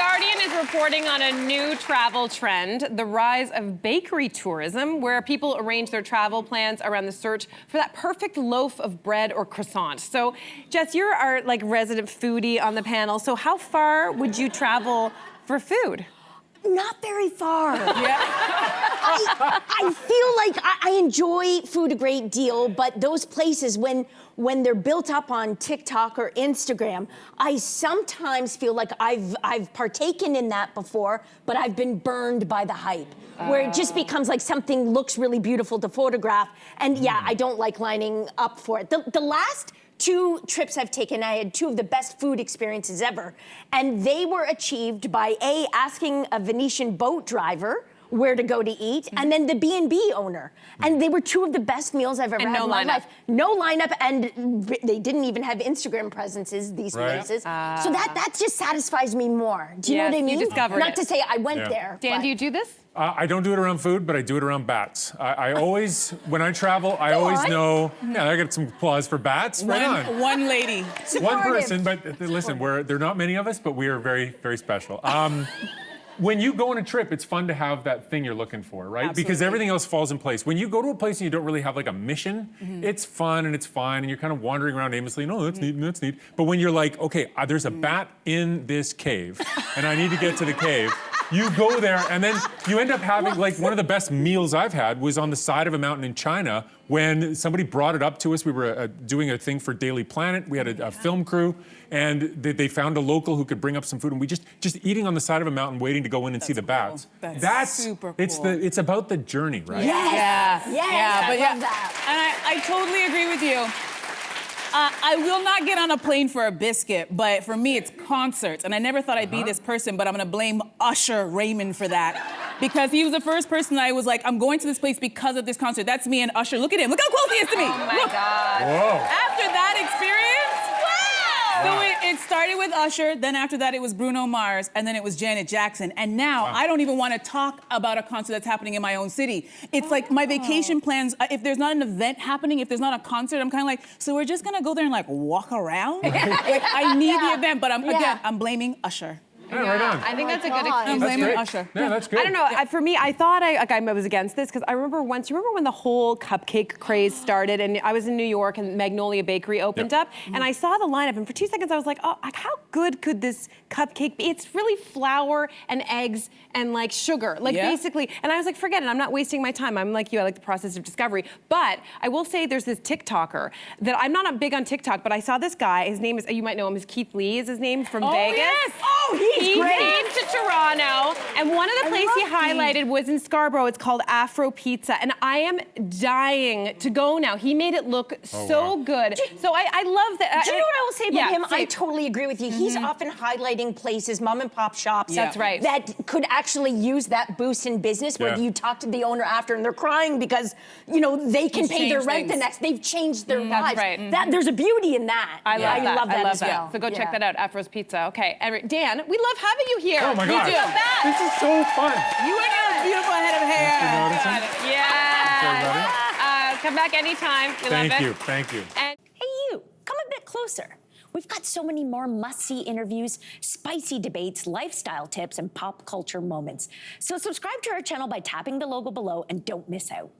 Guardian is reporting on a new travel trend, the rise of bakery tourism, where people arrange their travel plans around the search for that perfect loaf of bread or croissant. So, Jess, you're our resident foodie on the panel. So how far would you travel for food? Not very far. Yeah. I feel like I enjoy food a great deal, but those places, when they're built up on TikTok or Instagram, I sometimes feel like I've partaken in that before, but I've been burned by the hype, where it just becomes like something looks really beautiful to photograph, and yeah, I don't like lining up for it. The last 2 trips I've taken, I had 2 of the best food experiences ever. And they were achieved by asking a Venetian boat driver where to go to eat, and then the B&B owner. And they were 2 of the best meals I've ever had in my life. No lineup, and they didn't even have Instagram presences, these places. So that just satisfies me more. Do you know what I mean? You discovered Not to say I went there. Dan, do you do this? I don't do it around food, but I do it around bats. I always, when I travel, I always know. Yeah, I got some applause for bats. Right on. One lady. One person, but listen, there are not many of us, but we are very, very special. When you go on a trip, it's fun to have that thing you're looking for, right? Absolutely. Because everything else falls in place. When you go to a place and you don't really have like a mission, it's fun and it's fine, and you're kind of wandering around aimlessly. No, that's neat, that's neat. But when you're like, okay, there's a bat in this cave, and I need to get to the cave. You go there, and then you end up having, like, one of the best meals I've had was on the side of a mountain in China when somebody brought it up to us. We were doing a thing for Daily Planet. We had a film crew, and they found a local who could bring up some food, and we just eating on the side of a mountain, waiting to go in and see the bats. That's super cool. It's about the journey, right? Yes. I love that. And I totally agree with you. I will not get on a plane for a biscuit, but for me, it's concerts. And I never thought I'd be this person, but I'm gonna blame Usher Raymond for that. Because he was the first person I was like, I'm going to this place because of this concert. That's me and Usher. Look at him. Look how close he is to me. Oh my God. Whoa. After that experience, so it started with Usher, then after that it was Bruno Mars, and then it was Janet Jackson. And now I don't even want to talk about a concert that's happening in my own city. It's like my vacation plans, if there's not an event happening, if there's not a concert, I'm kind of like, so we're just gonna go there and like walk around? Like I need the event, but I'm blaming Usher. Yeah, right on. I think that's a good excuse. I'm blaming Usher. Yeah, that's good. I don't know. For me, I thought I was against this because I remember once. You remember when the whole cupcake craze started, and I was in New York, and Magnolia Bakery opened up, and I saw the lineup, and for 2 seconds I was like, oh, how good could this cupcake be? It's really flour and eggs and like sugar, basically. And I was like, forget it. I'm not wasting my time. I'm like you. I like the process of discovery. But I will say, there's this TikToker that I'm not big on TikTok, but I saw this guy. His name is, you might know him, is Keith Lee. Is his name from Vegas? Yes. Oh, He came to Toronto, and one of the places he highlighted was in Scarborough. It's called Afro Pizza, and I am dying to go now. He made it look so good. So I love that. Do you know what I will say about him? Say. I totally agree with you. He's often highlighting places, mom and pop shops. That's right. That could actually use that boost in business, where you talk to the owner after and they're crying because, you know, they can pay their rent the next. They've changed their lives. Right. There's a beauty in that. I love that as well. well. So go check that out, Afro's Pizza. Okay, and Dan, we love having you here. Oh my God. This is so fun. You and your beautiful head of hair. Yeah. Come back anytime. We love it. Thank you. Hey, you, come a bit closer. We've got so many more must-see interviews, spicy debates, lifestyle tips, and pop culture moments. So subscribe to our channel by tapping the logo below and don't miss out.